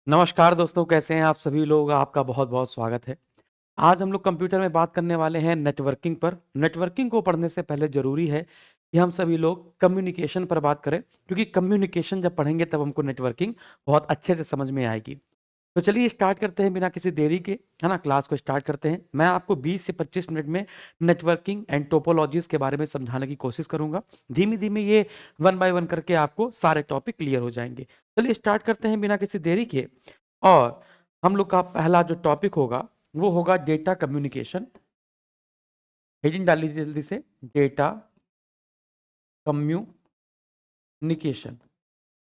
नमस्कार दोस्तों, कैसे हैं आप सभी लोग? आपका बहुत-बहुत स्वागत है। आज हम लोग कंप्यूटर में बात करने वाले हैं नेटवर्किंग पर। नेटवर्किंग को पढ़ने से पहले ज़रूरी है कि हम सभी लोग कम्युनिकेशन पर बात करें, क्योंकि कम्युनिकेशन जब पढ़ेंगे तब हमको नेटवर्किंग बहुत अच्छे से समझ में आएगी। तो चलिए स्टार्ट करते हैं बिना किसी देरी के, है ना? क्लास को स्टार्ट करते हैं। मैं आपको 20 से 25 मिनट में नेटवर्किंग एंड टोपोलॉजीज़ के बारे में समझाने की कोशिश करूँगा। धीमे-धीमे ये वन बाय वन करके आपको सारे टॉपिक क्लियर हो जाएँगे। चलिए स्टार्ट करते हैं बिना किसी देरी के। और हम लोग का पहला जो टॉपिक होगा, वो होगा डेटा कम्युनिकेशन। हेडिंग डाल लीजिए जल्दी से, डेटा कम्युनिकेशन,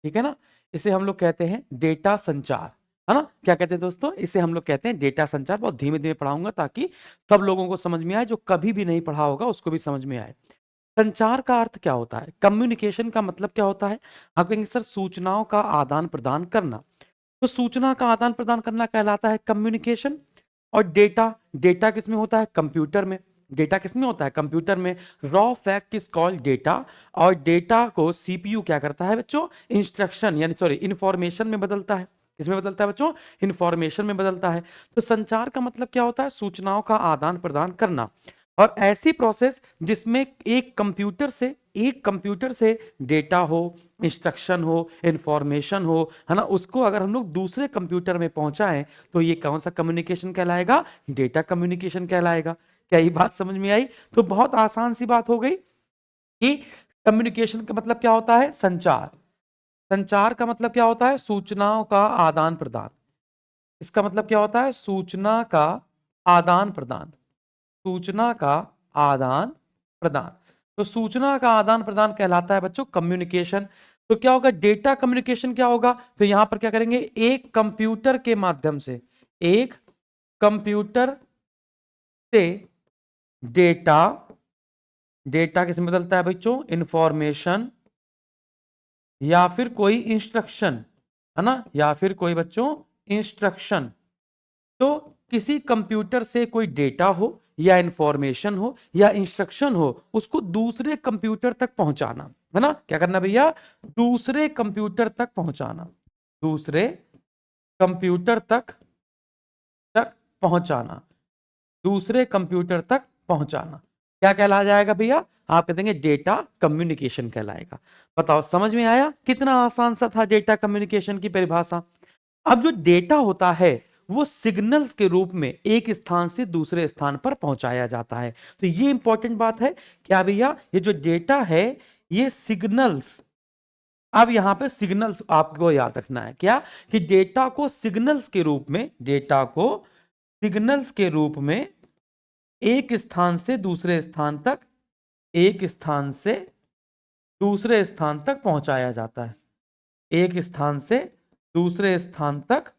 ठीक है ना? इसे हम लोग कहते हैं डेटा संचार, है ना? क्या कहते हैं दोस्तों? इसे हम लोग कहते हैं डेटा संचार। बहुत धीमे-धीमे पढ़ाऊँगा ताकि सब लोगों को समझ में आए, जो कभी भी नहीं पढ़ा होगा उसको भी समझ में आए। संचार का अर्थ क्या होता है? कम्युनिकेशन का मतलब क्या होता है? आप कहेंगे सर सूचनाओं का आदान-प्रदान करना। तो सूचना का आदान-प्रदान करना कहलाता है कम्युनिकेशन। और डेटा, डेटा किसमें होता है? कंप्यूटर में। डेटा किसमें होता है? कंप्यूटर में। Raw fact is called data. और डेटा को सीपीयू क्या करता है बच्चों? इंस्ट्रक्शन यानी सॉरी इंफॉर्मेशन में बदलता है। किसमें बदलता है बच्चों? इंफॉर्मेशन में बदलता है। तो संचार का मतलब क्या होता है? सूचनाओं का आदान-प्रदान करना। और ऐसी प्रोसेस जिसमें एक कंप्यूटर से डेटा हो, इंस्ट्रक्शन हो, इंफॉर्मेशन हो, है ना? उसको अगर हम लोग दूसरे कंप्यूटर में पहुंचाएं तो ये कौन सा कम्युनिकेशन कहलाएगा? डेटा कम्युनिकेशन कहलाएगा। क्या ये बात समझ में आई? तो बहुत आसान सी बात हो गई कि कम्युनिकेशन का मतलब क्या होता है? संचार। संचार का मतलब क्या होता है? सूचनाओं का आदान प्रदान। इसका मतलब क्या होता है? सूचना का आदान प्रदान। सूचना का आदान प्रदान। तो सूचना का आदान प्रदान कहलाता है बच्चों कम्युनिकेशन। तो क्या होगा? डेटा कम्युनिकेशन क्या होगा? तो यहां पर क्या करेंगे? एक कंप्यूटर के माध्यम से, एक कंप्यूटर से डेटा, डेटा किस में बदलता है बच्चों? इंफॉर्मेशन या फिर कोई इंस्ट्रक्शन, है ना? या फिर कोई बच्चों इंस्ट्रक्शन। तो किसी कंप्यूटर से कोई डेटा हो या इंफॉर्मेशन हो या इंस्ट्रक्शन हो, उसको दूसरे कंप्यूटर तक पहुंचाना, है ना? क्या करना भैया? दूसरे कंप्यूटर तक पहुंचाना। दूसरे कंप्यूटर तक तक पहुंचाना। दूसरे कंप्यूटर तक पहुंचाना क्या कहला जाएगा भैया? आप कह देंगे डेटा कम्युनिकेशन कहलाएगा। बताओ समझ में आया? कितना आसान सा था डेटा कम्युनिकेशन की परिभाषा। अब जो डेटा होता है वो सिग्नल्स के रूप में एक स्थान से दूसरे स्थान पर पहुंचाया जाता है। तो ये इंपॉर्टेंट बात है। क्या भैया? ये जो डेटा है ये सिग्नल्स, अब यहां पे सिग्नल्स आपको याद रखना है। क्या? कि डेटा को सिग्नल्स के रूप में, डेटा को सिग्नल्स के रूप में एक स्थान से दूसरे स्थान तक, एक स्थान से दूसरे स्थान तक पहुंचाया जाता है। एक स्थान से दूसरे स्थान तक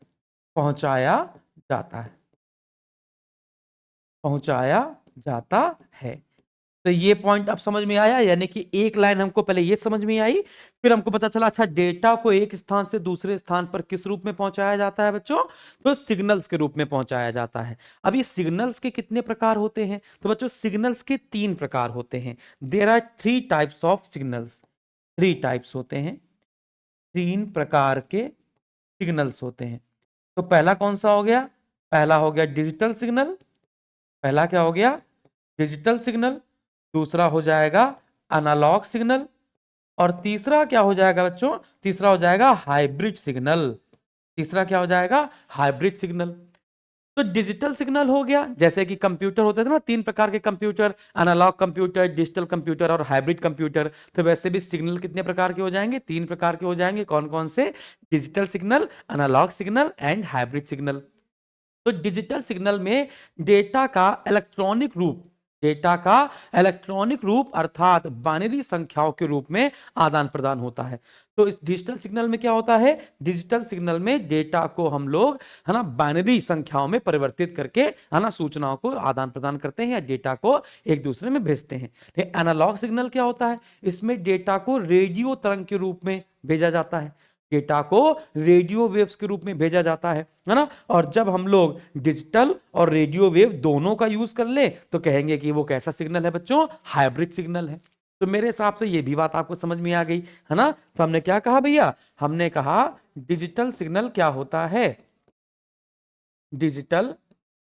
पहुंचाया जाता है, पहुंचाया जाता है। तो ये पॉइंट अब समझ में आया, यानी कि एक लाइन हमको पहले ये समझ में आई, फिर हमको पता चला अच्छा डेटा को एक स्थान से दूसरे स्थान पर किस रूप में पहुंचाया जाता है बच्चों? तो सिग्नल्स के रूप में पहुंचाया जाता है। अब ये सिग्नल्स के कितने प्रकार होते हैं? तो बच्चों सिग्नल्स के 3 प्रकार होते हैं। There are 3 types of signals. 3 types होते हैं, 3 प्रकार के सिग्नल्स होते हैं। तो पहला कौन सा हो गया? पहला हो गया डिजिटल सिग्नल। पहला क्या हो गया? Digital signal. दूसरा हो जाएगा एनालॉग सिग्नल। और तीसरा क्या हो जाएगा बच्चों? तीसरा हो जाएगा हाइब्रिड सिग्नल। तीसरा क्या हो जाएगा? Hybrid signal. तो डिजिटल सिग्नल हो गया, जैसे कि कंप्यूटर होते थे ना 3 प्रकार के computer, analog computer, digital computer और हाइब्रिड कंप्यूटर। तो वैसे भी सिग्नल कितने प्रकार के हो जाएंगे? 3 प्रकार के हो जाएंगे। कौन कौन से? Digital signal, analog signal and hybrid signal. तो डिजिटल सिग्नल में डेटा का इलेक्ट्रॉनिक रूप, डेटा का इलेक्ट्रॉनिक रूप अर्थात बाइनरी संख्याओं के रूप में आदान प्रदान होता है। तो इस डिजिटल सिग्नल में क्या होता है? डिजिटल सिग्नल में डेटा को हम लोग, है ना, बाइनरी संख्याओं में परिवर्तित करके, है ना, सूचनाओं को आदान प्रदान करते हैं या डेटा को एक दूसरे में भेजते हैं। एनालॉग सिग्नल क्या होता है? इसमें डेटा को रेडियो तरंग के रूप में भेजा जाता है। डेटा को रेडियो वेव्स के रूप में भेजा जाता है ना? और जब हम लोग डिजिटल और रेडियो वेव दोनों का यूज कर ले तो कहेंगे कि वो कैसा सिग्नल है बच्चों? हाइब्रिड सिग्नल है। तो मेरे हिसाब से ये भी बात आपको समझ में आ गई है ना। तो हमने क्या कहा भैया, हमने कहा डिजिटल सिग्नल क्या होता है, डिजिटल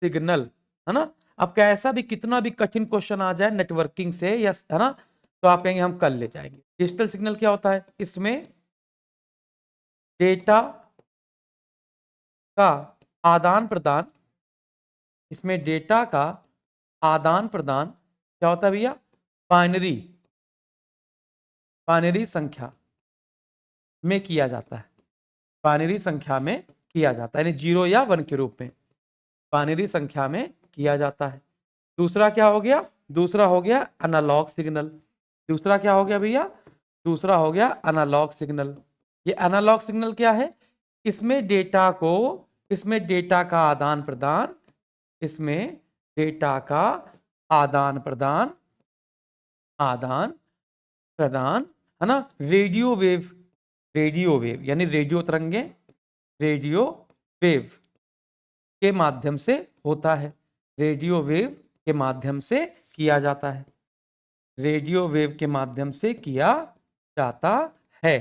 सिग्नल, है ना। अब कैसा भी कितना भी कठिन क्वेश्चन आ जाए नेटवर्किंग से या, है ना, तो आप कहेंगे हम कल ले जाएंगे। डिजिटल सिग्नल क्या होता है, इसमें डेटा का आदान प्रदान, इसमें डेटा का आदान प्रदान क्या होता है भैया, बाइनरी, बाइनरी संख्या में किया जाता है, बाइनरी संख्या में किया जाता है, यानी 0 या 1 के रूप में बाइनरी संख्या में किया जाता है। दूसरा क्या हो गया, दूसरा हो गया एनालॉग सिग्नल। दूसरा क्या हो गया भैया, दूसरा हो गया एनालॉग सिग्नल। ये एनालॉग सिग्नल क्या है, इसमें डेटा को, इसमें डेटा का आदान प्रदान, इसमें डेटा का आदान प्रदान, आदान प्रदान, है ना, रेडियो वेव, रेडियो वेव यानी रेडियो तरंगे, रेडियो वेव के माध्यम से होता है, रेडियो वेव के माध्यम से किया जाता है, रेडियो वेव के माध्यम से किया जाता है।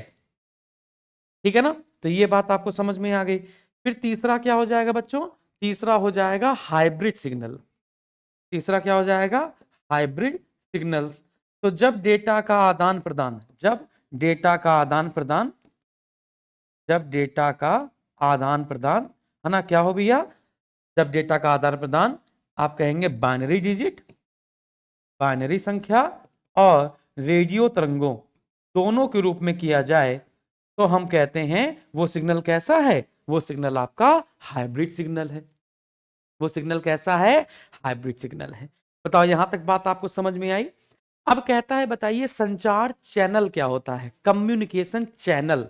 ठीक है ना, तो ये बात आपको समझ में आ गई। फिर तीसरा क्या हो जाएगा बच्चों, तीसरा हो जाएगा हाइब्रिड सिग्नल। तीसरा क्या हो जाएगा, हाइब्रिड सिग्नल्स। तो जब डेटा का आदान प्रदान, जब डेटा का आदान प्रदान, जब डेटा का आदान प्रदान, है ना, क्या हो भैया, जब डेटा का आदान प्रदान आप कहेंगे बाइनरी डिजिट, बाइनरी संख्या और रेडियो तरंगों दोनों के रूप में किया जाए, तो हम कहते हैं वो सिग्नल कैसा है, वो सिग्नल आपका हाइब्रिड सिग्नल है। वो सिग्नल कैसा है, हाइब्रिड सिग्नल है। बताओ यहां तक बात आपको समझ में आई। अब कहता है बताइए संचार चैनल क्या होता है, कम्युनिकेशन चैनल।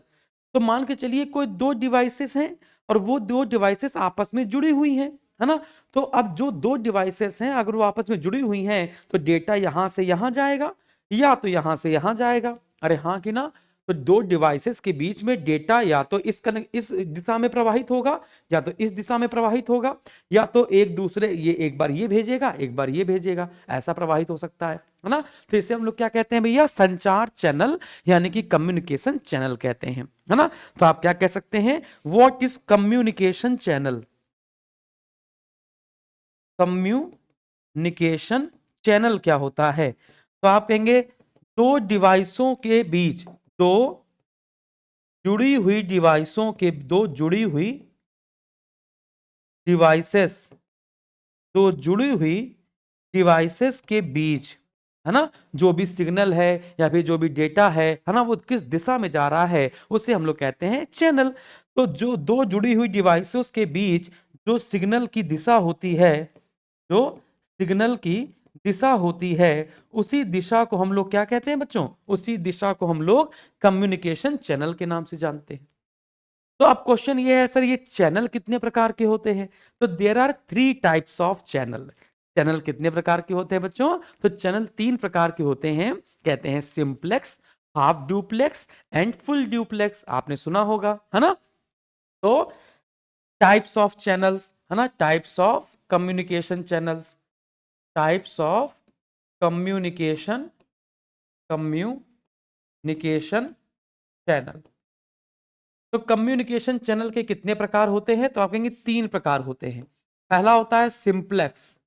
तो मान के चलिए कोई दो डिवाइसेस हैं और वो दो डिवाइसेस आपस में जुड़ी हुई हैं, है ना। तो अब जो दो डिवाइसेस हैं अगर वो आपस में जुड़ी हुई हैं तो डेटा यहां से यहां जाएगा या तो यहां से यहां जाएगा, अरे हाँ कि ना। तो दो डिवाइसेस के बीच में डेटा या तो इस दिशा में प्रवाहित होगा या तो इस दिशा में प्रवाहित होगा, या तो एक दूसरे, ये एक बार ये भेजेगा एक बार ये भेजेगा, ऐसा प्रवाहित हो सकता है ना। तो इसे हम लोग क्या कहते हैं भैया, संचार चैनल यानी कि कम्युनिकेशन चैनल कहते हैं, है ना। तो आप क्या कह सकते हैं, what is communication channel, communication channel क्या होता है। तो आप कहेंगे दो डिवाइसों के बीच, दो जुड़ी हुई डिवाइसों के, दो जुड़ी हुई डिवाइसेस, दो जुड़ी हुई डिवाइसेस के बीच, है ना, जो भी सिग्नल है या फिर जो भी डेटा है ना, वो किस दिशा में जा रहा है उसे हम लोग कहते हैं चैनल। तो जो दो जुड़ी हुई डिवाइसेस के बीच जो सिग्नल की दिशा होती है, जो सिग्नल की दिशा होती है, उसी दिशा को हम लोग क्या कहते हैं बच्चों, उसी दिशा को हम लोग कम्युनिकेशन चैनल के नाम से जानते हैं। तो अब क्वेश्चन ये है सर ये चैनल कितने प्रकार के होते हैं। तो there are 3 types of channel. Channel कितने प्रकार के होते हैं बच्चों, तो चैनल 3 प्रकार के होते हैं, कहते हैं simplex, half duplex and full duplex. आपने सुना होगा, है ना। तो टाइप्स ऑफ चैनल्स, है ना, types of communication channels, types of communication, communication channel. तो कम्युनिकेशन चैनल के कितने प्रकार होते हैं, तो आप कहेंगे 3 प्रकार होते हैं। पहला होता है सिंप्लेक्स,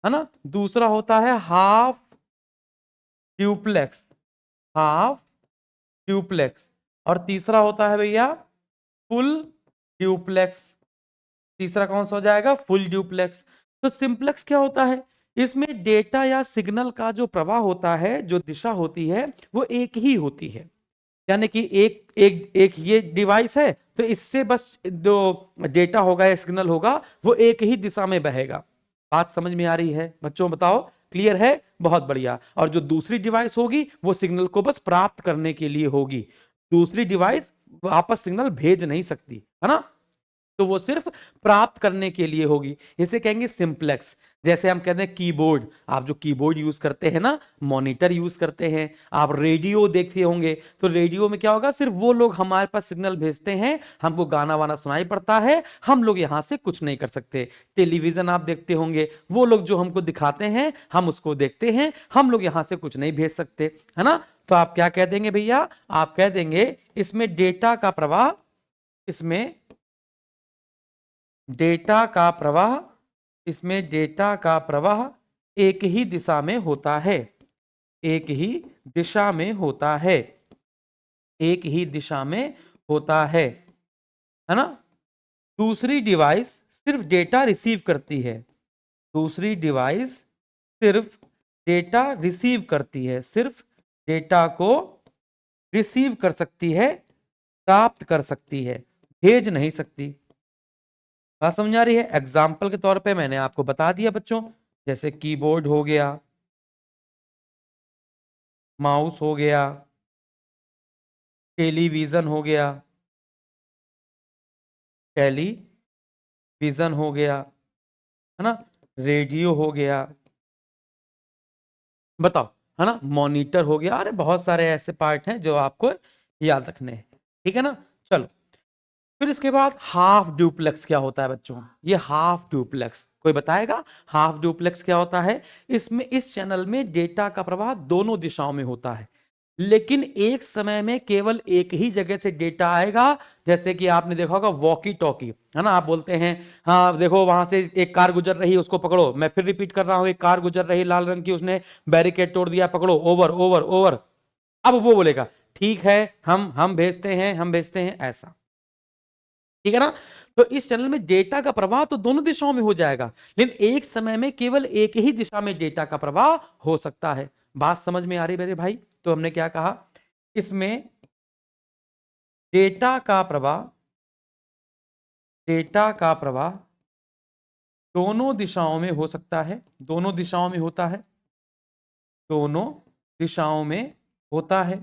है ना, दूसरा होता है हाफ ड्यूप्लेक्स, हाफ ड्यूप्लेक्स, और तीसरा होता है भैया फुल ड्यूप्लेक्स। तीसरा कौन सा हो जाएगा, फुल ड्यूप्लेक्स। तो सिंप्लेक्स क्या होता है, इसमें डेटा या सिग्नल का जो प्रवाह होता है, जो दिशा होती है वो एक ही होती है, यानी कि एक एक एक ये डिवाइस है तो इससे बस जो डेटा होगा या सिग्नल होगा वो एक ही दिशा में बहेगा। बात समझ में आ रही है बच्चों, बताओ क्लियर है, बहुत बढ़िया। और जो दूसरी डिवाइस होगी वो सिग्नल को बस प्राप्त करने के लिए होगी, दूसरी डिवाइस वापस सिग्नल भेज नहीं सकती, है ना। तो वो सिर्फ प्राप्त करने के लिए होगी, इसे कहेंगे सिंप्लेक्स। जैसे हम कहते हैं कीबोर्ड, आप जो कीबोर्ड यूज करते हैं ना, मॉनिटर यूज करते हैं, आप रेडियो देखते होंगे, तो रेडियो में क्या होगा, सिर्फ वो लोग हमारे पास सिग्नल भेजते हैं, हमको गाना वाना सुनाई पड़ता है, हम लोग यहां से कुछ नहीं कर सकते। टेलीविजन आप देखते होंगे, वो लोग जो हमको दिखाते हैं हम उसको देखते हैं, हम लोग यहां से कुछ नहीं भेज सकते, है ना। तो आप क्या कह देंगे भैया, आप कह देंगे इसमें डेटा का प्रवाह, इसमें डेटा का प्रवाह, इसमें डेटा का प्रवाह एक ही दिशा में होता है, एक ही दिशा में होता है, एक ही दिशा में होता है ना। दूसरी डिवाइस सिर्फ डेटा रिसीव करती है, दूसरी डिवाइस सिर्फ डेटा रिसीव करती है, सिर्फ डेटा को रिसीव कर सकती है, प्राप्त कर सकती है, भेज नहीं सकती। बात समझ आ रही है। एग्जाम्पल के तौर पे मैंने आपको बता दिया बच्चों, जैसे कीबोर्ड हो गया, माउस हो गया, टेलीविजन हो गया, टेलीविजन हो गया, है ना, रेडियो हो गया, बताओ, है ना, मॉनिटर हो गया। अरे बहुत सारे ऐसे पार्ट हैं जो आपको याद रखने हैं, ठीक है ना। चलो, फिर इसके बाद हाफ ड्यूप्लेक्स क्या होता है बच्चों, ये हाफ ड्यूप्लेक्स कोई बताएगा, हाफ ड्यूप्लेक्स क्या होता है। इसमें इस चैनल में डेटा का प्रवाह दोनों दिशाओं में होता है, लेकिन एक समय में केवल एक ही जगह से डेटा आएगा। जैसे कि आपने देखा होगा वॉकी टॉकी, है ना, आप बोलते हैं हाँ देखो वहां से एक कार गुजर रही है उसको पकड़ो, मैं फिर रिपीट कर रहा हूं, एक कार गुजर रही लाल रंग की, उसने बैरिकेड तोड़ दिया, पकड़ो, ओवर ओवर ओवर। अब वो बोलेगा ठीक है, हम भेजते हैं, हम भेजते हैं, ऐसा, ठीक है ना। तो इस चैनल में डेटा का प्रवाह तो दोनों दिशाओं में हो जाएगा, लेकिन एक समय में केवल एक ही दिशा में डेटा का प्रवाह हो सकता है। बात समझ में आ रही मेरे भाई। तो हमने क्या कहा, इसमें डेटा का प्रवाह, डेटा का प्रवाह दोनों दिशाओं में हो सकता है, दोनों दिशाओं में होता है, दोनों दिशाओं में होता है,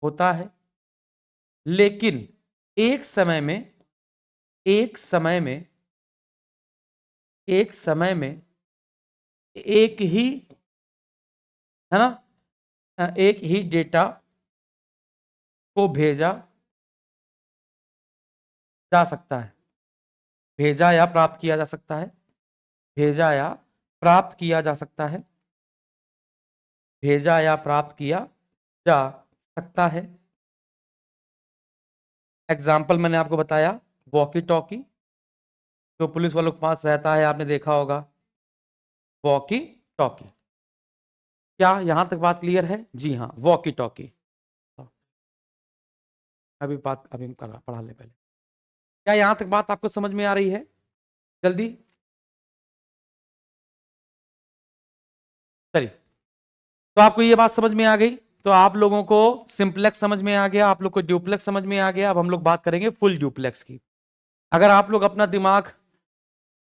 होता है, लेकिन एक समय में, एक समय में, एक समय में एक ही, है ना, एक ही डेटा को भेजा जा सकता है, भेजा या प्राप्त किया जा सकता है, भेजा या प्राप्त किया जा सकता है, भेजा या प्राप्त किया जा सकता है। एग्जाम्पल मैंने आपको बताया, वॉकी टॉकी जो पुलिस वालों के पास रहता है, आपने देखा होगा, वॉकी टॉकी। क्या यहां तक बात क्लियर है? जी हाँ, वॉकी टॉकी। अभी बात अभी पढ़ा ले पहले। क्या यहां तक बात आपको समझ में आ रही है? जल्दी चलिए, तो आपको ये बात समझ में आ गई, तो आप लोगों को सिंप्लेक्स समझ में आ गया, आप लोग को ड्यूप्लेक्स समझ में आ गया। अब हम लोग बात करेंगे फुल ड्यूप्लेक्स की। अगर आप लोग अपना दिमाग,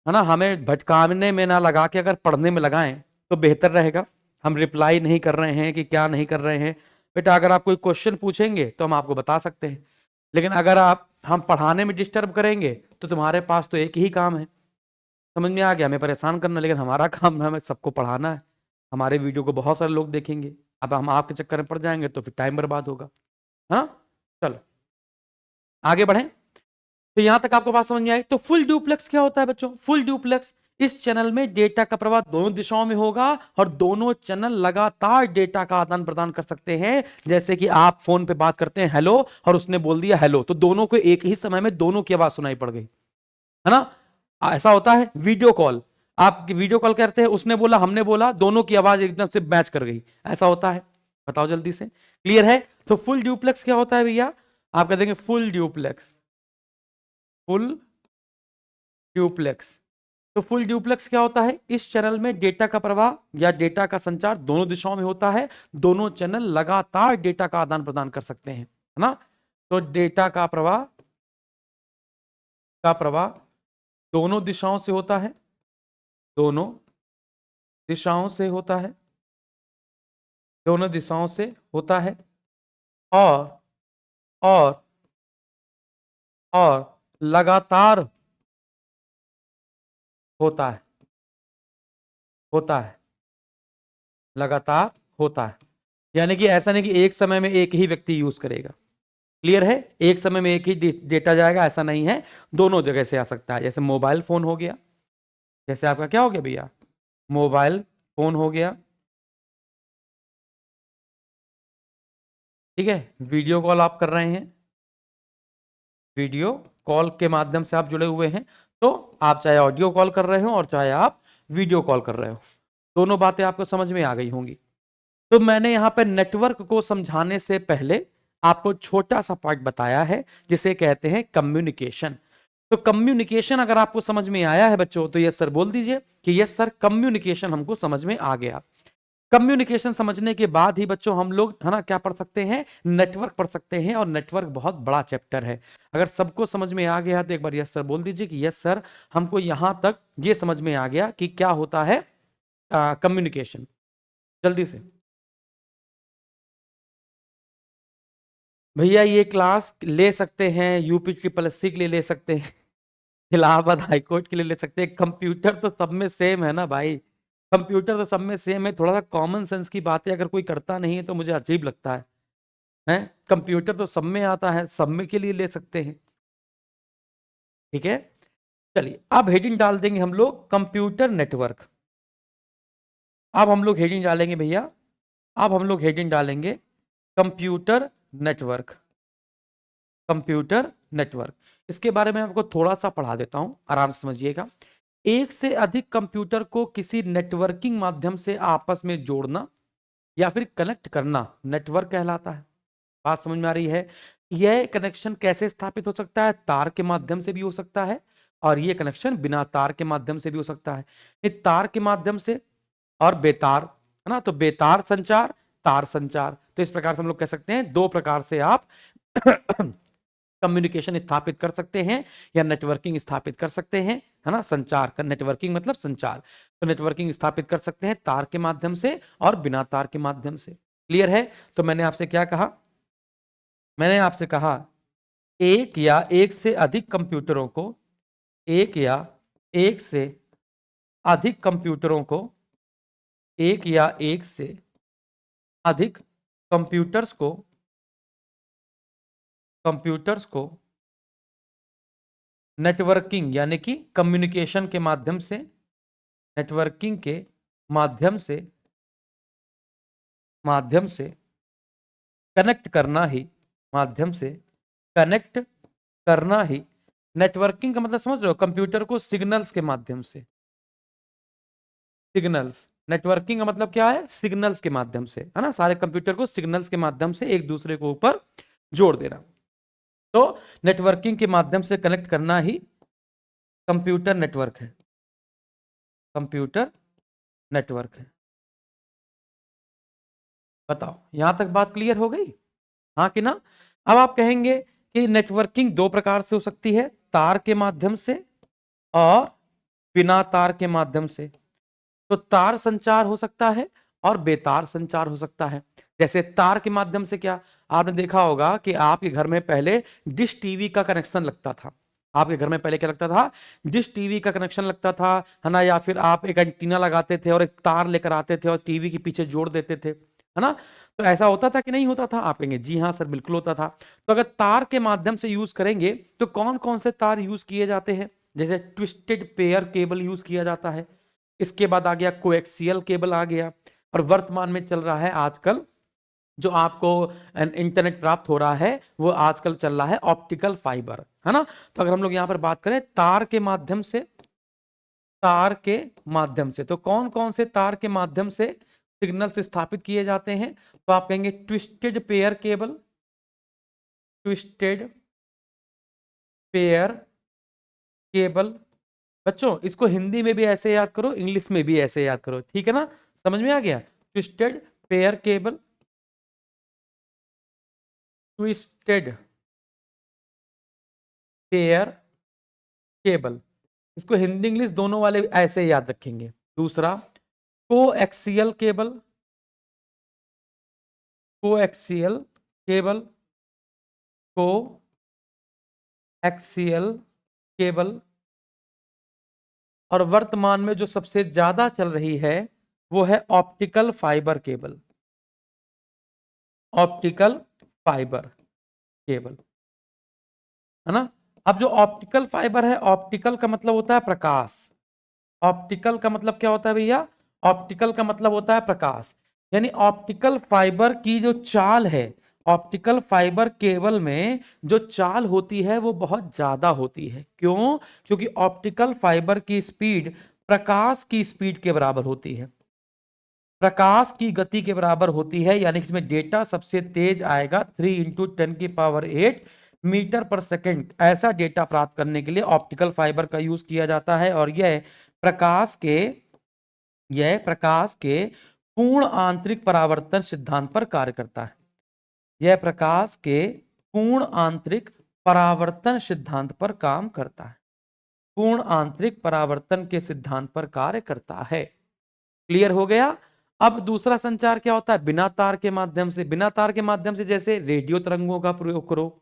है ना, हमें भटकाने में ना लगा के अगर पढ़ने में लगाएं तो बेहतर रहेगा। हम रिप्लाई नहीं कर रहे हैं कि क्या नहीं कर रहे हैं बेटा, अगर आप कोई क्वेश्चन पूछेंगे तो हम आपको बता सकते हैं, लेकिन अगर आप हम पढ़ाने में डिस्टर्ब करेंगे तो तुम्हारे पास तो एक ही काम है, समझ में आ गया, हमें परेशान करना, लेकिन हमारा काम है हमें सबको पढ़ाना है। हमारे वीडियो को बहुत सारे लोग देखेंगे, अब हम आपके चक्कर में पड़ जाएंगे तो फिर टाइम बर्बाद होगा। हाँ, चलो आगे बढ़ें। तो यहां तक आपको बात समझ में आई। तो फुल ड्यूप्लेक्स क्या होता है बच्चों? फुल ड्यूप्लेक्स, इस चैनल में डेटा का प्रवाह दोनों दिशाओं में होगा और दोनों चैनल लगातार डेटा का आदान प्रदान कर सकते हैं। जैसे कि आप फोन पे बात करते हैं हेलो, और उसने बोल दिया हेलो, तो दोनों को एक ही समय में दोनों की आवाज सुनाई पड़ गई, है ना। ऐसा होता है वीडियो कॉल, आप वीडियो कॉल करते हैं, उसने बोला हमने बोला, दोनों की आवाज एकदम से मैच कर गई, ऐसा होता है। बताओ जल्दी से, क्लियर है? तो फुल ड्यूप्लेक्स क्या होता है भैया? आप कह देंगे फुल ड्यूप्लेक्स, फुल ड्यूप्लेक्स। तो फुल ड्यूप्लेक्स क्या होता है? इस चैनल में डेटा का प्रवाह या डेटा का संचार दोनों दिशाओं में होता है, दोनों चैनल लगातार डेटा का आदान प्रदान कर सकते हैं, है ना। तो डेटा का प्रवाह दोनों दिशाओं से होता है, दोनों दिशाओं से होता है, दोनों दिशाओं से होता है, और और और लगातार होता है, होता है, लगातार होता है। यानी कि ऐसा नहीं कि एक समय में एक ही व्यक्ति यूज करेगा। क्लियर है? एक समय में एक ही डेटा जाएगा ऐसा नहीं है, दोनों जगह से आ सकता है। जैसे मोबाइल फोन हो गया, जैसे आपका क्या हो गया भैया, मोबाइल फोन हो गया, ठीक है। वीडियो कॉल आप कर रहे हैं, वीडियो कॉल के माध्यम से आप जुड़े हुए हैं, तो आप चाहे ऑडियो कॉल कर रहे हो और चाहे आप वीडियो कॉल कर रहे हो, दोनों बातें आपको समझ में आ गई होंगी। तो मैंने यहां पर नेटवर्क को समझाने से पहले आपको छोटा सा पॉइंट बताया है जिसे कहते हैं कम्युनिकेशन। तो कम्युनिकेशन अगर आपको समझ में आया है बच्चों तो यस सर बोल दीजिए कि यस सर कम्युनिकेशन हमको समझ में आ गया। कम्युनिकेशन समझने के बाद ही बच्चों हम लोग है ना क्या पढ़ सकते हैं, नेटवर्क पढ़ सकते हैं। और नेटवर्क बहुत बड़ा चैप्टर है। अगर सबको समझ में आ गया तो एक बार यस सर बोल दीजिए कि यस सर हमको यहां तक ये समझ में आ गया कि क्या होता है कम्युनिकेशन। जल्दी से भैया ये क्लास ले सकते हैं, यूपी ट्रिपल एससी के लिए ले सकते हैं, इलाहाबाद हाईकोर्ट के लिए ले सकते हैं। कंप्यूटर तो सब में सेम है ना भाई, कंप्यूटर तो सब में सेम है। थोड़ा सा कॉमन सेंस की बातें अगर कोई करता नहीं है तो मुझे अजीब लगता है। कंप्यूटर तो सब में आता है, सब में के लिए ले सकते हैं, ठीक है। चलिए अब हेडिंग डाल देंगे हम लोग कंप्यूटर नेटवर्क। अब हम लोग हेडिंग डालेंगे भैया, अब हम लोग हेडिंग डालेंगे कंप्यूटर नेटवर्क, कंप्यूटर नेटवर्क। इसके बारे में आपको थोड़ा सा पढ़ा देता हूं, आराम से समझिएगा। एक से अधिक कंप्यूटर को किसी नेटवर्किंग माध्यम से आपस में जोड़ना या फिर कनेक्ट करना नेटवर्क कहलाता है। बात समझ में आ रही है? यह कनेक्शन कैसे स्थापित हो सकता है? तार के माध्यम से भी हो सकता है और यह कनेक्शन बिना तार के माध्यम से भी हो सकता है। ये तार के माध्यम से और बेतार, है ना, तो बेतार संचार, तार संचार। तो इस प्रकार से हम लोग कह सकते हैं दो प्रकार से आप कम्युनिकेशन स्थापित कर सकते हैं या नेटवर्किंग स्थापित कर सकते हैं, है ना। संचार का नेटवर्किंग मतलब संचार, तो नेटवर्किंग स्थापित कर सकते हैं तार के माध्यम से और बिना तार के माध्यम से। क्लियर है? तो मैंने आपसे क्या कहा, मैंने आपसे कहा एक या एक से अधिक कंप्यूटरों को, एक या एक से अधिक कंप्यूटरों को, एक या एक से अधिक कंप्यूटर्स को, कंप्यूटर्स को नेटवर्किंग यानी कि कम्युनिकेशन के माध्यम से, नेटवर्किंग के माध्यम से, माध्यम से कनेक्ट करना ही, माध्यम से कनेक्ट करना ही नेटवर्किंग का मतलब समझ रहे हो? कंप्यूटर को सिग्नल्स के माध्यम से, सिग्नल्स, नेटवर्किंग का मतलब क्या है? सिग्नल्स के माध्यम से, है ना। सारे कंप्यूटर को सिग्नल्स के माध्यम से एक दूसरे के ऊपर जोड़ देना, तो नेटवर्किंग के माध्यम से कनेक्ट करना ही कंप्यूटर नेटवर्क है, कंप्यूटर नेटवर्क है। बताओ यहां तक बात क्लियर हो गई, हाँ कि ना? अब आप कहेंगे कि नेटवर्किंग दो प्रकार से हो सकती है, तार के माध्यम से और बिना तार के माध्यम से। तो तार संचार हो सकता है और बेतार संचार हो सकता है। जैसे तार के माध्यम से क्या, आपने देखा होगा कि आपके घर में पहले डिश टीवी का कनेक्शन लगता था। आपके घर में पहले क्या लगता था? डिश टीवी का कनेक्शन लगता था, है ना। या फिर आप एक एंटीना लगाते थे और एक तार लेकर आते थे और टीवी के पीछे जोड़ देते थे, है ना। तो ऐसा होता था कि नहीं होता था? आप कहेंगे जी हाँ सर बिल्कुल होता था। तो अगर तार के माध्यम से यूज करेंगे तो कौन कौन से तार यूज किए जाते हैं? जैसे ट्विस्टेड पेयर केबल यूज किया जाता है, इसके बाद आ गया कोएक्सियल केबल आ गया, और वर्तमान में चल रहा है आजकल जो आपको इंटरनेट प्राप्त हो रहा है वो आजकल चल रहा है ऑप्टिकल फाइबर, है ना। तो अगर हम लोग यहां पर बात करें तार के माध्यम से, तार के माध्यम से, तो कौन कौन से तार के माध्यम से सिग्नल्स स्थापित किए जाते हैं? तो आप कहेंगे twisted pair cable, twisted pair cable. बच्चों इसको हिंदी में भी ऐसे याद करो, इंग्लिश में भी ऐसे याद करो, ठीक है ना। समझ में आ गया? Twisted pair cable, twisted pair cable, इसको हिंदी इंग्लिश दोनों वाले ऐसे याद रखेंगे। दूसरा कोएक्सियल केबल, कोएक्सियल केबल, को एक्सियल केबल, और वर्तमान में जो सबसे ज्यादा चल रही है वो है optical fibre cable. Optical fibre cable, है ना। अब जो ऑप्टिकल फाइबर है, ऑप्टिकल का मतलब होता है प्रकाश। ऑप्टिकल का मतलब क्या होता है भैया? ऑप्टिकल का मतलब होता है प्रकाश। यानी ऑप्टिकल फाइबर की जो चाल है, ऑप्टिकल फाइबर केबल में जो चाल होती है वो बहुत ज्यादा होती है। क्यों? क्योंकि ऑप्टिकल फाइबर की स्पीड प्रकाश की स्पीड के बराबर होती है, प्रकाश की गति के बराबर होती है। यानी कि इसमें डेटा सबसे तेज आएगा 3 × 10⁸ मीटर पर सेकंड। ऐसा डेटा प्राप्त करने के लिए ऑप्टिकल फाइबर का यूज किया जाता है, और प्रकाश के प्रकाश के पूर्ण आंतरिक परावर्तन सिद्धांत पर कार्य करता है। यह प्रकाश के पूर्ण आंतरिक परावर्तन सिद्धांत पर काम करता है। पूर्ण आंतरिक परावर्तन के सिद्धांत पर कार्य करता है। क्लियर हो गया? अब दूसरा संचार क्या होता है? बिना तार के माध्यम से। बिना तार के माध्यम से जैसे रेडियो तरंगों का प्रयोग करो,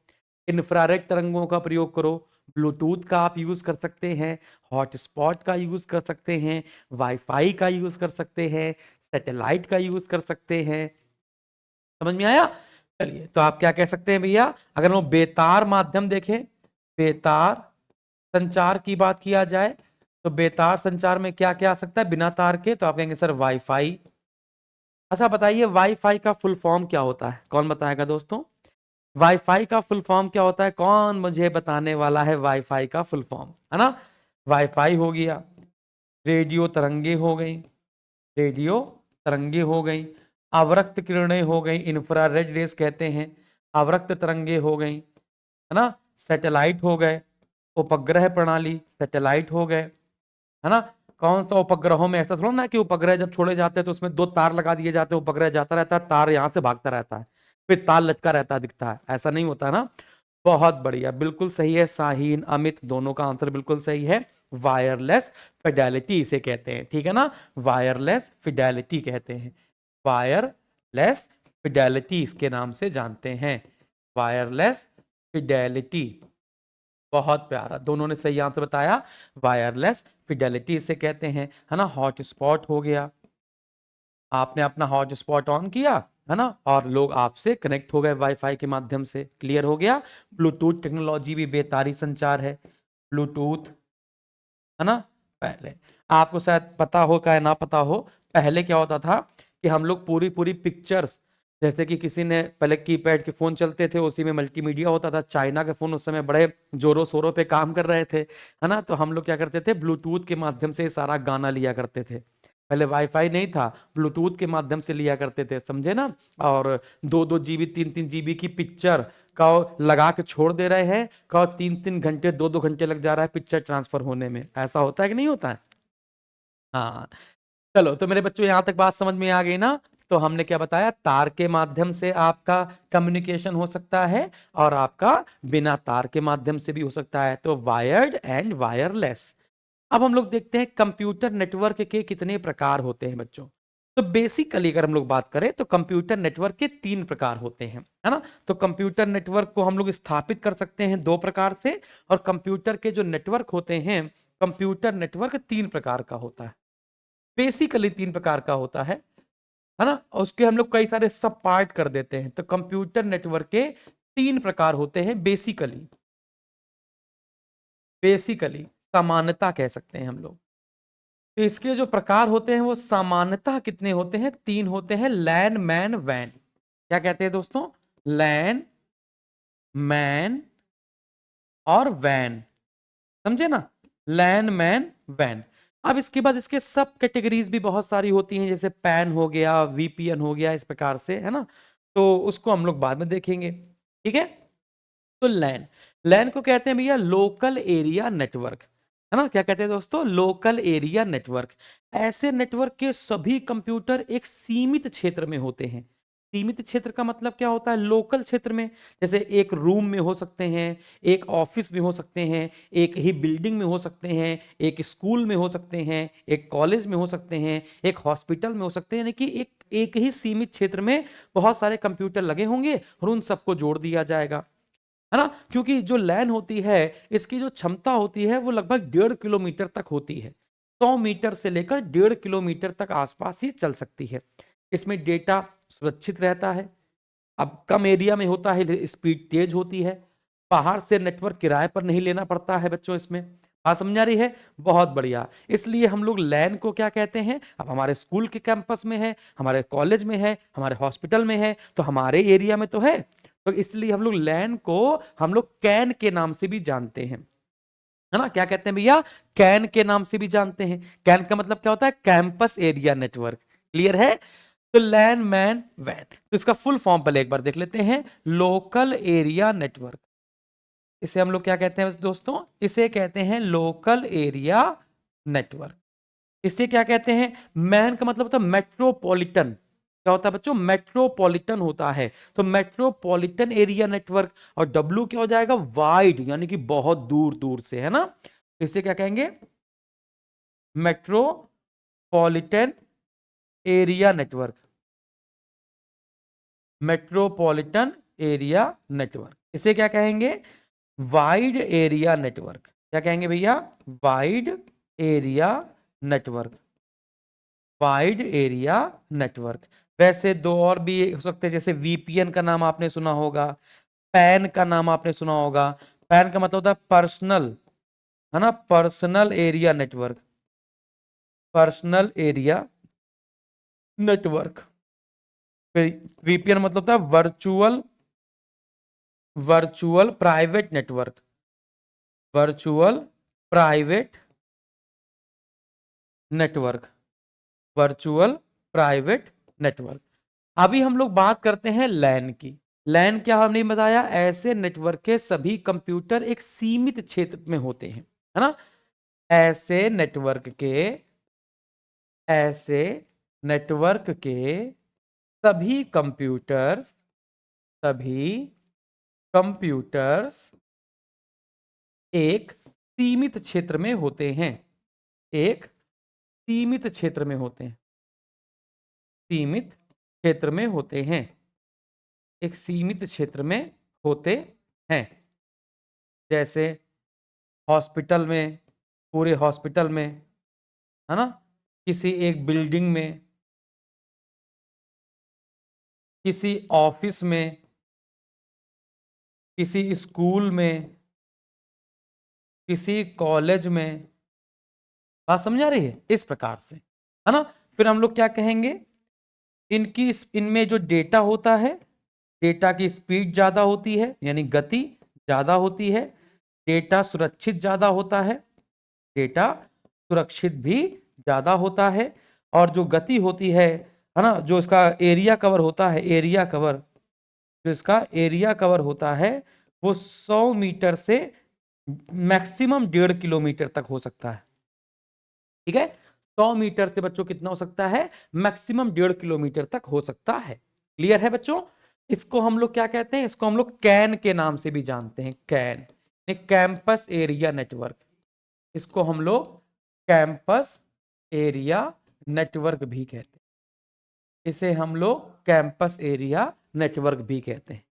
इंफ्रारेड तरंगों का प्रयोग करो, ब्लूटूथ का आप यूज कर सकते हैं, हॉटस्पॉट का यूज कर सकते हैं, वाईफाई का यूज कर सकते हैं, सैटेलाइट का यूज कर सकते हैं। समझ में आया? चलिए, तो आप क्या कह सकते हैं भैया? अगर हम बेतार माध्यम देखें, बेतार संचार की बात किया जाए, तो बेतार संचार में क्या क्या आ सकता है बिना तार के? तो आप कहेंगे सर वाईफाई। अच्छा बताइए, वाईफाई का फुल फॉर्म क्या होता है? कौन बताएगा दोस्तों? वाईफाई का फुल फॉर्म क्या होता है? कौन मुझे बताने वाला है वाईफाई का फुल फॉर्म? है ना, वाईफाई हो गया, रेडियो तरंगे हो गई, रेडियो तरंगे हो गई, अवरक्त किरणें हो गई, इंफ्रारेड रेस कहते हैं, अवरक्त तरंगे हो गई, है ना, सैटेलाइट हो गए, उपग्रह प्रणाली सैटेलाइट हो गए, है ना। कौन सा उपग्रहों में ऐसा थोड़ा ना कि उपग्रह जब छोड़े जाते हैं तो उसमें 2 तार लगा दिए जाते हैं, उपग्रह जाता रहता है, तार यहां से भागता रहता है, फिर तार लटका रहता है, दिखता है, ऐसा नहीं होता ना। बहुत बढ़िया, बिल्कुल सही है शाहीन, अमित, दोनों का आंसर बिल्कुल सही है। वायरलेस फिडेलिटी इसे कहते हैं, ठीक है ना, वायरलेस फिडेलिटी कहते हैं, वायरलेस फिडेलिटी इसके नाम से जानते हैं, वायरलेस फिडेलिटी। बहुत प्यारा, दोनों ने सही आंसर बताया, वायरलेस फिडेलिटी इसे कहते हैं, है ना। हॉटस्पॉट हो गया, आपने अपना हॉटस्पॉट ऑन किया, है ना, और लोग आपसे कनेक्ट हो गए वाईफाई के माध्यम से। क्लियर हो गया? ब्लूटूथ टेक्नोलॉजी भी बेतारी संचार है, ब्लूटूथ, है ना। पहले आपको शायद पता हो क्या ना पता हो, पहले क्या होता था कि हम लोग पूरी पूरी पिक्चर्स, जैसे कि किसी ने पहले कीपैड के फोन चलते थे, उसी में मल्टीमीडिया होता था, चाइना के फोन उस समय बड़े जोरों शोरों पे काम कर रहे थे, है ना। तो हम लोग क्या करते थे, ब्लूटूथ के माध्यम से सारा गाना लिया करते थे। पहले वाईफाई नहीं था, ब्लूटूथ के माध्यम से लिया करते थे, समझे ना। और 2-2 GB 3-3 GB की पिक्चर का लगा के छोड़ दे रहे हैं, का 3-3 घंटे 2-2 घंटे लग जा रहा है पिक्चर ट्रांसफर होने में। ऐसा होता है कि नहीं होता है? हाँ। चलो, तो मेरे बच्चों यहां तक बात समझ में आ गई ना। तो हमने क्या बताया, तार के माध्यम से आपका कम्युनिकेशन हो सकता है, और आपका बिना तार के माध्यम से भी हो सकता है, तो वायर्ड एंड वायरलेस। अब हम लोग देखते हैं कंप्यूटर नेटवर्क के कितने प्रकार होते हैं बच्चों। तो बेसिकली अगर हम लोग बात करें तो कंप्यूटर नेटवर्क के 3 प्रकार होते हैं, है ना। तो कंप्यूटर नेटवर्क को हम लोग स्थापित कर सकते हैं 2 प्रकार से, और कंप्यूटर के जो नेटवर्क होते हैं, कंप्यूटर नेटवर्क 3 प्रकार का होता है, बेसिकली 3 प्रकार का होता है ना। और उसके हम लोग कई सारे सब पार्ट कर देते हैं। तो कंप्यूटर नेटवर्क के 3 प्रकार होते हैं बेसिकली, बेसिकली समानता कह सकते हैं हम लोग। तो इसके जो प्रकार होते हैं वो सामान्यतः कितने होते हैं? 3 होते हैं, लैन, मैन, वैन। क्या कहते हैं दोस्तों? लैन, मैन और वैन, समझे ना, लैन, मैन, वैन। अब इसके बाद इसके सब कैटेगरीज भी बहुत सारी होती हैं, जैसे पैन हो गया, वीपीएन हो गया, इस प्रकार से, है ना। तो उसको हम लोग बाद में देखेंगे, ठीक है। तो लैन, लैन को कहते हैं भैया लोकल एरिया नेटवर्क, है ना। क्या कहते हैं दोस्तों? Local area network. ऐसे नेटवर्क के सभी कंप्यूटर एक सीमित क्षेत्र में होते हैं। सीमित क्षेत्र का मतलब क्या होता है? लोकल क्षेत्र में, जैसे एक रूम में हो सकते हैं, एक ऑफिस में हो सकते हैं, एक ही बिल्डिंग में हो सकते हैं, एक स्कूल में हो सकते हैं, एक कॉलेज में हो सकते हैं, एक हॉस्पिटल में हो सकते हैं, यानी कि एक एक ही सीमित क्षेत्र में बहुत सारे कंप्यूटर लगे होंगे और उन सबको जोड़ दिया जाएगा। है ना, क्योंकि जो लैन होती है इसकी जो क्षमता होती है वो लगभग 1.5 किलोमीटर तक होती है। 100 मीटर से लेकर 1.5 किलोमीटर तक आसपास ही चल सकती है। इसमें डेटा सुरक्षित रहता है। अब कम एरिया में होता है, स्पीड तेज होती है। बाहर से नेटवर्क किराए पर नहीं लेना पड़ता है बच्चों इसमें। बात समझ आ रही है? बहुत बढ़िया। इसलिए हम लोग लैन को क्या कहते हैं? अब हमारे स्कूल के कैंपस में है, हमारे कॉलेज में है, हमारे हॉस्पिटल में है, तो हमारे एरिया में तो है, तो इसलिए हम लोग लैन को हम लोग कैन के नाम से भी जानते हैं, है ना। क्या कहते हैं भैया? कैन के नाम से भी जानते हैं। कैन का मतलब क्या होता है? Campus area network. क्लियर है? तो लैन मैन वैन, तो इसका फुल फॉर्म पहले एक बार देख लेते हैं। लोकल एरिया नेटवर्क, इसे हम लोग क्या कहते हैं दोस्तों? इसे कहते हैं लोकल एरिया नेटवर्क। इसे क्या कहते हैं? मैन का मतलब होता है मेट्रोपॉलिटन। क्या होता है बच्चों? मेट्रोपॉलिटन होता है। तो मेट्रोपॉलिटन एरिया नेटवर्क। और डब्ल्यू क्या हो जाएगा? वाइड, यानी कि बहुत दूर दूर से, है ना। तो इसे क्या कहेंगे? Metropolitan area network. Metropolitan area network, इसे क्या कहेंगे? Wide area network. क्या कहेंगे भैया? Wide area network. Wide area network. वैसे दो और भी हो सकते हैं, जैसे वीपीएन का नाम आपने सुना होगा, पैन का नाम आपने सुना होगा। पैन का मतलब होता है पर्सनल, है ना, personal area network. Personal area network. फिर वीपीएन मतलब होता है virtual, virtual private network. Virtual private network. Virtual private network. अभी हम लोग बात करते हैं लैन की। लैन क्या हमने बताया? ऐसे नेटवर्क के सभी कंप्यूटर एक सीमित क्षेत्र में होते हैं, है ना। ऐसे नेटवर्क के, ऐसे नेटवर्क के सभी कंप्यूटर्स, सभी कंप्यूटर्स एक सीमित क्षेत्र में होते हैं। एक सीमित क्षेत्र में होते हैं। सीमित क्षेत्र में होते हैं। एक सीमित क्षेत्र में होते हैं। जैसे हॉस्पिटल में, पूरे हॉस्पिटल में, है ना, किसी एक बिल्डिंग में, किसी ऑफिस में, किसी स्कूल में, किसी कॉलेज में। बात समझ आ रही है? इस प्रकार से, है ना। फिर हम लोग क्या कहेंगे? इनकी इनमें जो डेटा होता है, डेटा की स्पीड ज्यादा होती है, यानी गति ज्यादा होती है। डेटा सुरक्षित ज्यादा होता है। डेटा सुरक्षित भी ज्यादा होता है। और जो गति होती है ना, जो इसका एरिया कवर होता है, एरिया कवर, जो इसका एरिया कवर होता है वो 100 मीटर से मैक्सिमम 1.5 किलोमीटर तक हो सकता है। ठीक है, 100 मीटर से बच्चों कितना हो सकता है? मैक्सिमम 1.5 किलोमीटर तक हो सकता है। क्लियर है बच्चों? इसको हम लोग क्या कहते हैं? इसको हम लोग कैन के नाम से भी जानते हैं। Can, campus area network. इसको हम लोग कैंपस एरिया नेटवर्क भी कहते हैं। इसे हम लोग कैंपस एरिया नेटवर्क भी कहते हैं।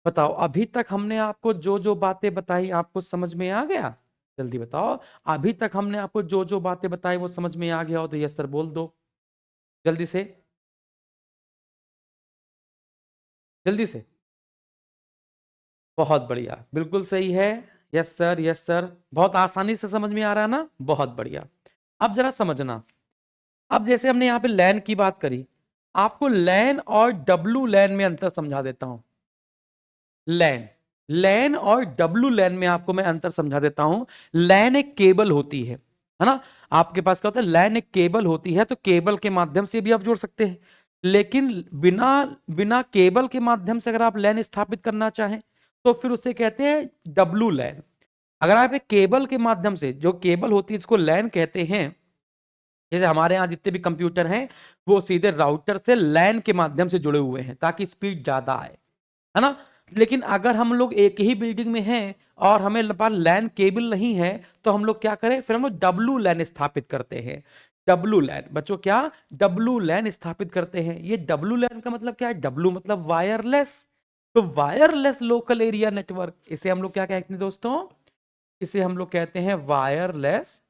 बताओ, अभी तक हमने आपको जो जो बातें बताई आपको समझ में आ गया? जल्दी बताओ, अभी तक हमने आपको जो जो बातें बताई वो समझ में आ गया हो तो यस सर बोल दो जल्दी से, जल्दी से। बहुत बढ़िया, बिल्कुल सही है। यस सर, यस सर, बहुत आसानी से समझ में आ रहा है ना, बहुत बढ़िया। अब जरा समझना, अब जैसे हमने यहाँ पे लैन की बात करी, आपको लैन और डब्लू लैन में अंतर समझा देता हूं। लैन, लैन और डब्लू लैन में आपको मैं अंतर समझा देता हूं। लैन एक केबल होती है ना। आपके पास क्या होता है? लैन एक केबल होती है, तो केबल के माध्यम से भी आप जोड़ सकते हैं। लेकिन बिना बिना केबल के माध्यम से अगर आप लैन स्थापित करना चाहें तो फिर उसे कहते हैं डब्लू लैन। अगर आप एक केबल के माध्यम से, जो केबल होती है इसको लैन कहते हैं, जैसे हमारे यहाँ जितने भी कंप्यूटर हैं वो सीधे राउटर से लैन के माध्यम से जुड़े हुए हैं ताकि स्पीड ज्यादा आए, है ना। लेकिन अगर हम लोग एक ही बिल्डिंग में हैं और हमें पास लैन केबल नहीं है तो हम लोग क्या करें? फिर हम लोग डब्लू लैन स्थापित करते हैं। डब्लू लैन बच्चों, क्या? डब्लू लैन स्थापित करते हैं। ये डब्लू लैन का मतलब क्या है? डब्लू मतलब वायरलेस। तो वायरलेस लोकल एरिया नेटवर्क, इसे हम लोग क्या कहते हैं दोस्तों? इसे हम लोग कहते हैं वायरलेस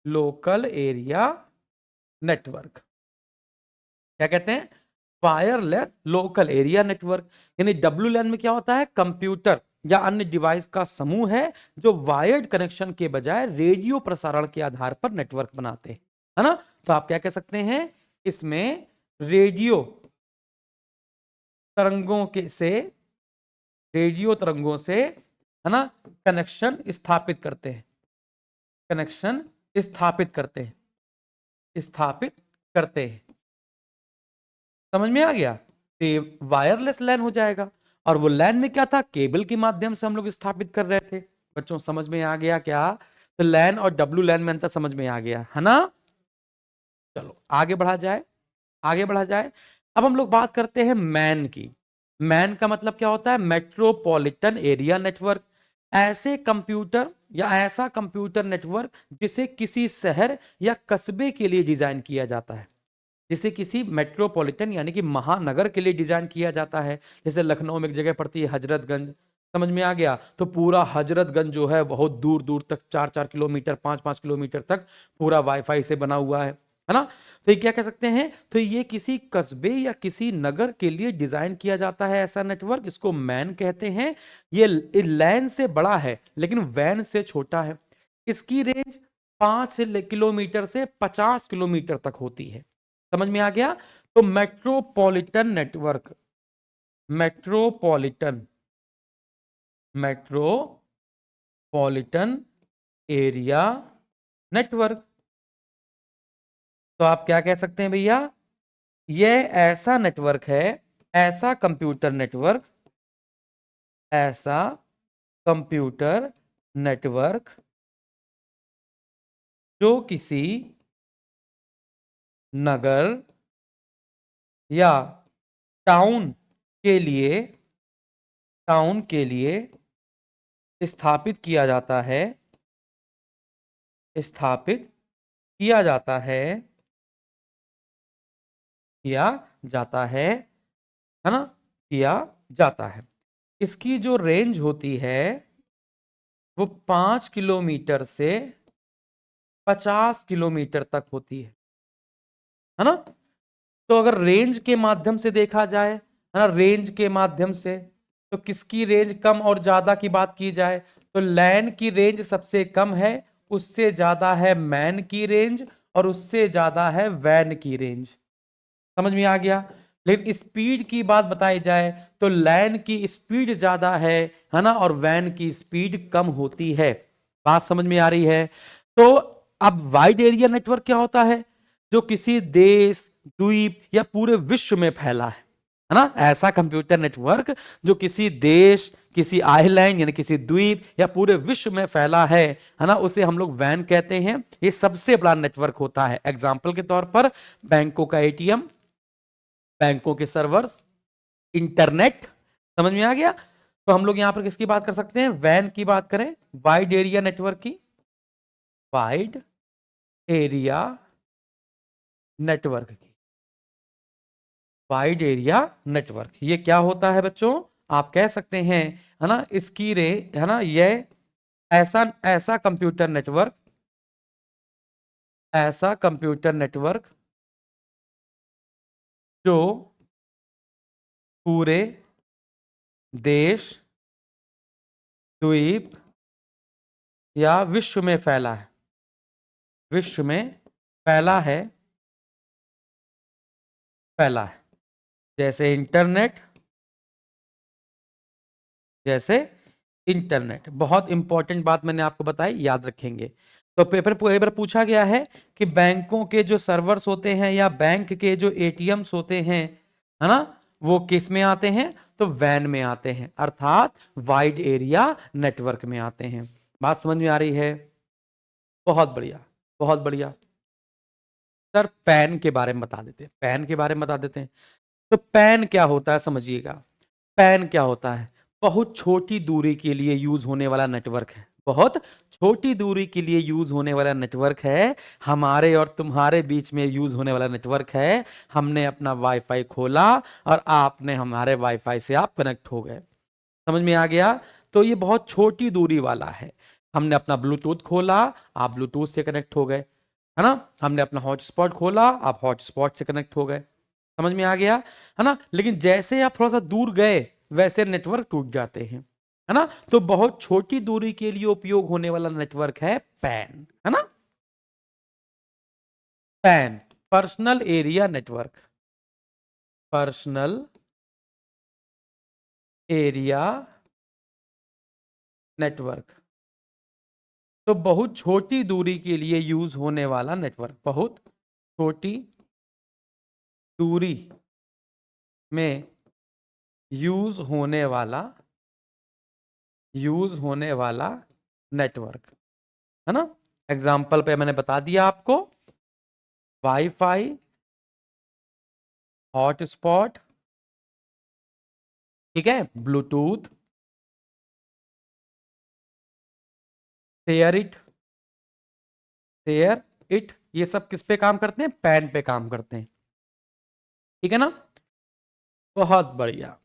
लोकल एरिया नेटवर्क। क्या कहते हैं? Wireless local area network. यानी WLAN में क्या होता है? कंप्यूटर या अन्य डिवाइस का समूह है जो वायर्ड कनेक्शन के बजाय रेडियो प्रसारण के आधार पर नेटवर्क बनाते हैं, है ना? तो आप क्या कह सकते हैं? इसमें रेडियो तरंगों से, है ना, कनेक्शन स्थापित करते हैं, कनेक्शन स्थापित करते हैं, स्थापित करते हैं। समझ में आ गया? तो ये वायरलेस लैन हो जाएगा। और वो लैन में क्या था? केबल के माध्यम से हम लोग स्थापित कर रहे थे। बच्चों समझ में आ गया क्या? तो लैन और WLAN में अंतर समझ में आ गया, है ना? चलो आगे बढ़ा जाए, आगे बढ़ा जाए। अब हम लोग बात करते हैं मैन की। मैन का मतलब क्या होता है? Metropolitan area network. ऐसे कंप्यूटर या ऐसा कंप्यूटर नेटवर्क जिसे किसी शहर या कस्बे के लिए डिजाइन किया जाता है, जिसे किसी मेट्रोपॉलिटन यानी कि महानगर के लिए डिजाइन किया जाता है। जैसे लखनऊ में एक जगह पड़ती है हजरतगंज, समझ में आ गया? तो पूरा हजरतगंज जो है बहुत दूर दूर तक, 4-4 किलोमीटर, 5-5 किलोमीटर तक पूरा वाईफाई से बना हुआ है ना? तो ये क्या कह सकते हैं? तो ये किसी कस्बे या किसी नगर के लिए डिजाइन किया जाता है ऐसा नेटवर्क, इसको मैन कहते हैं। ये लैन से बड़ा है लेकिन वैन से छोटा है। इसकी रेंज 5 किलोमीटर से 50 किलोमीटर तक होती है। समझ में आ गया? तो metropolitan network, metropolitan area network. तो आप क्या कह सकते हैं भैया? यह ऐसा नेटवर्क है, ऐसा कंप्यूटर नेटवर्क, ऐसा कंप्यूटर नेटवर्क जो किसी नगर या टाउन के लिए स्थापित किया जाता है, स्थापित किया जाता है, किया जाता है ना? किया जाता है। इसकी जो रेंज होती है वो 5 किलोमीटर से 50 किलोमीटर तक होती है ना? तो अगर रेंज के माध्यम से देखा जाए, है ना, रेंज के माध्यम से, तो किसकी रेंज कम और ज्यादा की बात की जाए तो लैन की रेंज सबसे कम है, उससे ज्यादा है मैन की रेंज, और उससे ज्यादा है वैन की रेंज। समझ में आ गया? लेकिन स्पीड की बात बताई जाए तो लैन की स्पीड ज्यादा है ना, और वैन की स्पीड कम होती है। बात समझ में आ रही है? तो अब वाइड एरिया नेटवर्क क्या होता है? जो किसी देश, द्वीप या पूरे विश्व में फैला है ना? ऐसा कंप्यूटर नेटवर्क जो किसी देश, किसी आइलैंड यानी किसी द्वीप या पूरे विश्व में फैला है ना, उसे हम लोग वैन कहते हैं। ये सबसे बड़ा नेटवर्क होता है। एग्जाम्पल के तौर पर बैंकों का ATM, बैंकों के सर्वर्स, इंटरनेट। समझ में आ गया? तो हम लोग यहां पर किसकी बात कर सकते हैं? वैन की बात करें, वाइड एरिया नेटवर्क की, वाइड एरिया नेटवर्क की, वाइड एरिया नेटवर्क। ये क्या होता है बच्चों? आप कह सकते हैं, है ना, इसकी रे, है ना, ये ऐसा ऐसा कंप्यूटर नेटवर्क, ऐसा कंप्यूटर नेटवर्क जो पूरे देश, द्वीप या विश्व में फैला है, विश्व में फैला है, फैला है। जैसे इंटरनेट, जैसे इंटरनेट। बहुत इंपॉर्टेंट बात मैंने आपको बताई, याद रखेंगे। तो पेपर पूछा गया है कि बैंकों के जो सर्वर्स होते हैं या बैंक के जो ATMs होते हैं, है ना, वो किस में आते हैं? तो वैन में आते हैं, अर्थात वाइड एरिया नेटवर्क में आते हैं। बात समझ में आ रही है? बहुत बढ़िया, बहुत बढ़िया। सर पैन के बारे में बता देते हैं, पैन के बारे में बता देते हैं। तो पैन क्या होता है समझिएगा। पैन क्या होता है? बहुत छोटी दूरी के लिए यूज होने वाला नेटवर्क है, बहुत छोटी दूरी के लिए यूज होने वाला नेटवर्क है, हमारे और तुम्हारे बीच में यूज होने वाला नेटवर्क है। हमने अपना वाईफाई खोला और आपने हमारे वाईफाई से आप कनेक्ट हो गए। समझ में आ गया? तो ये बहुत छोटी दूरी वाला है। हमने अपना ब्लूटूथ खोला, आप ब्लूटूथ से कनेक्ट हो गए, है ना। हमने अपना हॉटस्पॉट खोला, आप हॉटस्पॉट से कनेक्ट हो गए। समझ में आ गया, है ना। लेकिन जैसे आप थोड़ा सा दूर गए वैसे नेटवर्क टूट जाते हैं, है ना। तो बहुत छोटी दूरी के लिए उपयोग होने वाला नेटवर्क है पैन, है ना। Pan, personal area network, personal area network. तो बहुत छोटी दूरी के लिए यूज होने वाला नेटवर्क, बहुत छोटी दूरी में यूज होने वाला नेटवर्क, है ना। एग्जाम्पल पे मैंने बता दिया आपको, वाईफाई, हॉटस्पॉट, ठीक है, ब्लूटूथ, शेयर इट, ये सब किस पे काम करते हैं? पैन पे काम करते हैं, ठीक है ना। बहुत बढ़िया।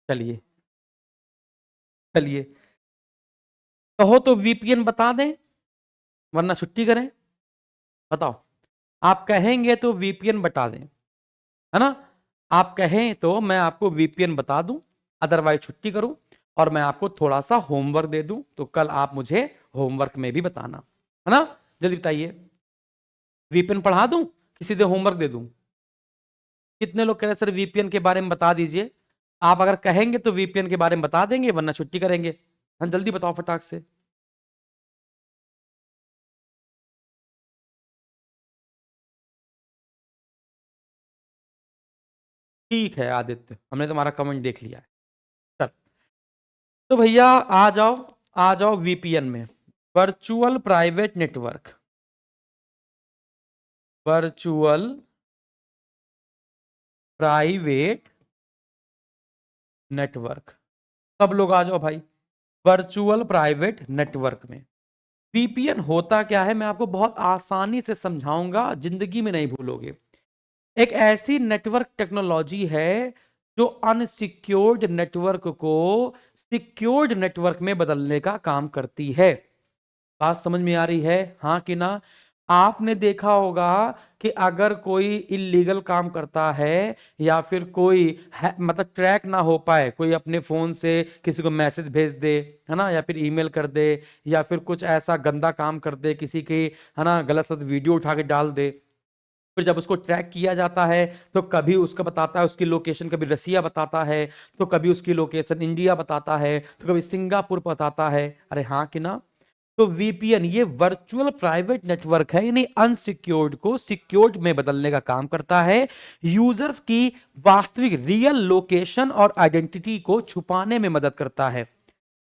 चलिए चलिए, कहो तो वीपीएन बता दें वरना छुट्टी करें, बताओ। आप कहेंगे तो वीपीएन बता दें, है ना। आप कहें तो मैं आपको वीपीएन बता दूं, अदरवाइज छुट्टी करूं और मैं आपको थोड़ा सा होमवर्क दे दूं, तो कल आप मुझे होमवर्क में भी बताना, है ना। जल्दी बताइए, वीपीएन पढ़ा दूं कि सीधे होमवर्क दे दूं? कितने लोग कह रहे सर वीपीएन के बारे में बता दीजिए? आप अगर कहेंगे तो वीपीएन के बारे में बता देंगे वरना छुट्टी करेंगे। हाँ जल्दी बताओ फटाक से। ठीक है आदित्य, हमने तुम्हारा कमेंट देख लिया है। चल, तो भैया आ जाओ, आ जाओ वीपीएन में। Virtual private network, virtual private network. सब लोग आ जाओ भाई, वर्चुअल प्राइवेट नेटवर्क में। वीपीएन होता क्या है मैं आपको बहुत आसानी से समझाऊंगा, जिंदगी में नहीं भूलोगे। एक ऐसी नेटवर्क टेक्नोलॉजी है जो अनसिक्योर्ड नेटवर्क को सिक्योर्ड नेटवर्क में बदलने का काम करती है। बात समझ में आ रही है, हाँ कि ना। आपने देखा होगा कि अगर कोई इलीगल काम करता है या फिर कोई मतलब ट्रैक ना हो पाए, कोई अपने फोन से किसी को मैसेज भेज दे, है ना, या फिर ईमेल कर दे, या फिर कुछ ऐसा गंदा काम कर दे किसी की, है ना, गलत सलत वीडियो उठा के डाल दे, फिर जब उसको ट्रैक किया जाता है तो कभी उसका बताता है उसकी लोकेशन, कभी रसिया बताता है, तो कभी उसकी लोकेशन इंडिया बताता है, तो कभी सिंगापुर बताता है। अरे हाँ कि ना। तो वीपीएन ये वर्चुअल प्राइवेट नेटवर्क है, यानी अनसिक्योर्ड को सिक्योर्ड में बदलने का काम करता है। यूजर्स की वास्तविक रियल लोकेशन और आइडेंटिटी को छुपाने में मदद करता है।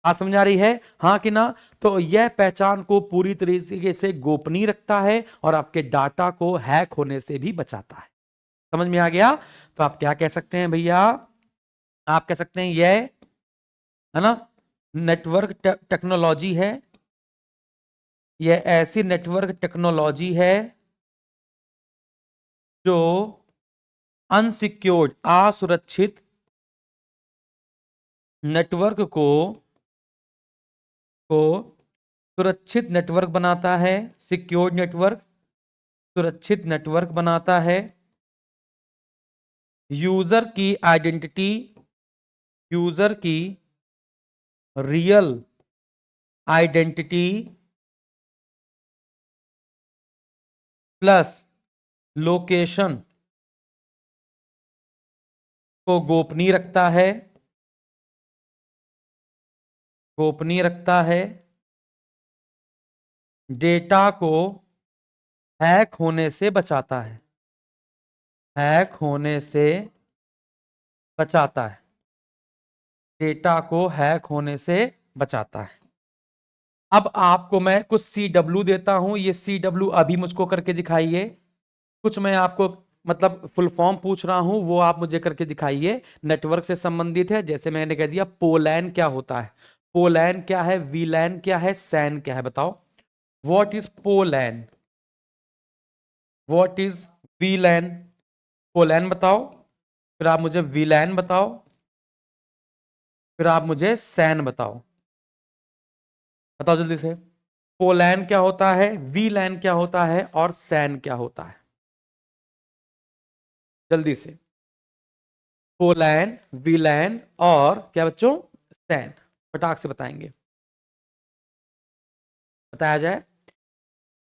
बात समझ आ रही है, हाँ कि ना। तो यह पहचान को पूरी तरीके से गोपनीय रखता है और आपके डाटा को हैक होने से भी बचाता है। समझ में आ गया? तो आप क्या कह सकते हैं भैया? आप कह सकते हैं यह, है ना, नेटवर्क टेक्नोलॉजी है, यह ऐसी नेटवर्क टेक्नोलॉजी है जो अनसिक्योर्ड असुरक्षित नेटवर्क को सुरक्षित नेटवर्क बनाता है, सिक्योर्ड नेटवर्क, सुरक्षित नेटवर्क बनाता है। यूजर की आइडेंटिटी, यूजर की रियल आइडेंटिटी प्लस लोकेशन को गोपनीय रखता है, गोपनीय रखता है। डेटा को हैक होने से बचाता है, हैक होने से बचाता है, डेटा को हैक होने से बचाता है। अब आपको मैं कुछ CW देता हूं, ये CW अभी मुझको करके दिखाइए। कुछ मैं आपको मतलब फुल फॉर्म पूछ रहा हूं, वो आप मुझे करके दिखाइए। नेटवर्क से संबंधित है, जैसे मैंने कह दिया पोलैन क्या होता है। पोलैन क्या है, वीलैन क्या है, सैन क्या है, बताओ। What is POLAN, what is VLAN. POLAN बताओ, फिर आप मुझे वीलैन बताओ, फिर आप मुझे सैन बताओ। बताओ जल्दी से, पोलैन क्या होता है, वीलैन क्या होता है, और सैन क्या होता है, जल्दी से। पोलैन, वीलैन और क्या बच्चों, सैन। फटाक से बताएंगे, बताया जाए।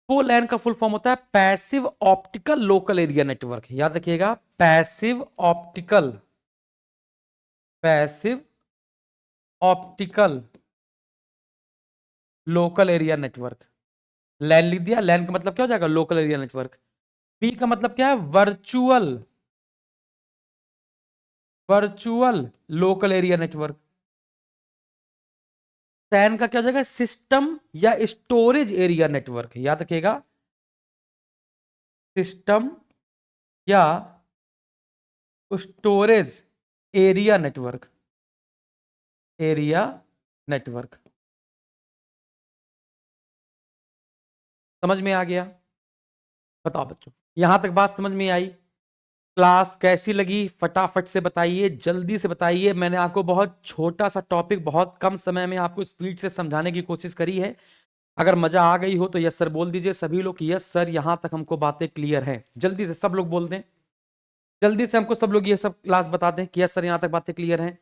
पोलैन का फुल फॉर्म होता है passive optical local area network. याद रखिएगा, passive optical, passive optical local area network. LAN लिख दिया, लैन का मतलब क्या हो जाएगा, लोकल एरिया नेटवर्क। बी का मतलब क्या है, virtual, virtual local area network. SAN का क्या हो जाएगा, सिस्टम या स्टोरेज एरिया नेटवर्क। याद रखिएगा, सिस्टम या storage area network, area network. समझ में आ गया। बताओ बच्चों, यहां तक बात समझ में आई। क्लास कैसी लगी फटाफट से बताइए, जल्दी से बताइए। मैंने आपको बहुत छोटा सा टॉपिक बहुत कम समय में आपको स्पीड से समझाने की कोशिश करी है। अगर मजा आ गई हो तो यस सर बोल दीजिए सभी लोग, यस सर यहां तक हमको बातें क्लियर हैं। जल्दी से सब लोग बोल दें, जल्दी से हमको सब लोग ये सब क्लास बता दें कि यस सर यहां तक बातें क्लियर हैं।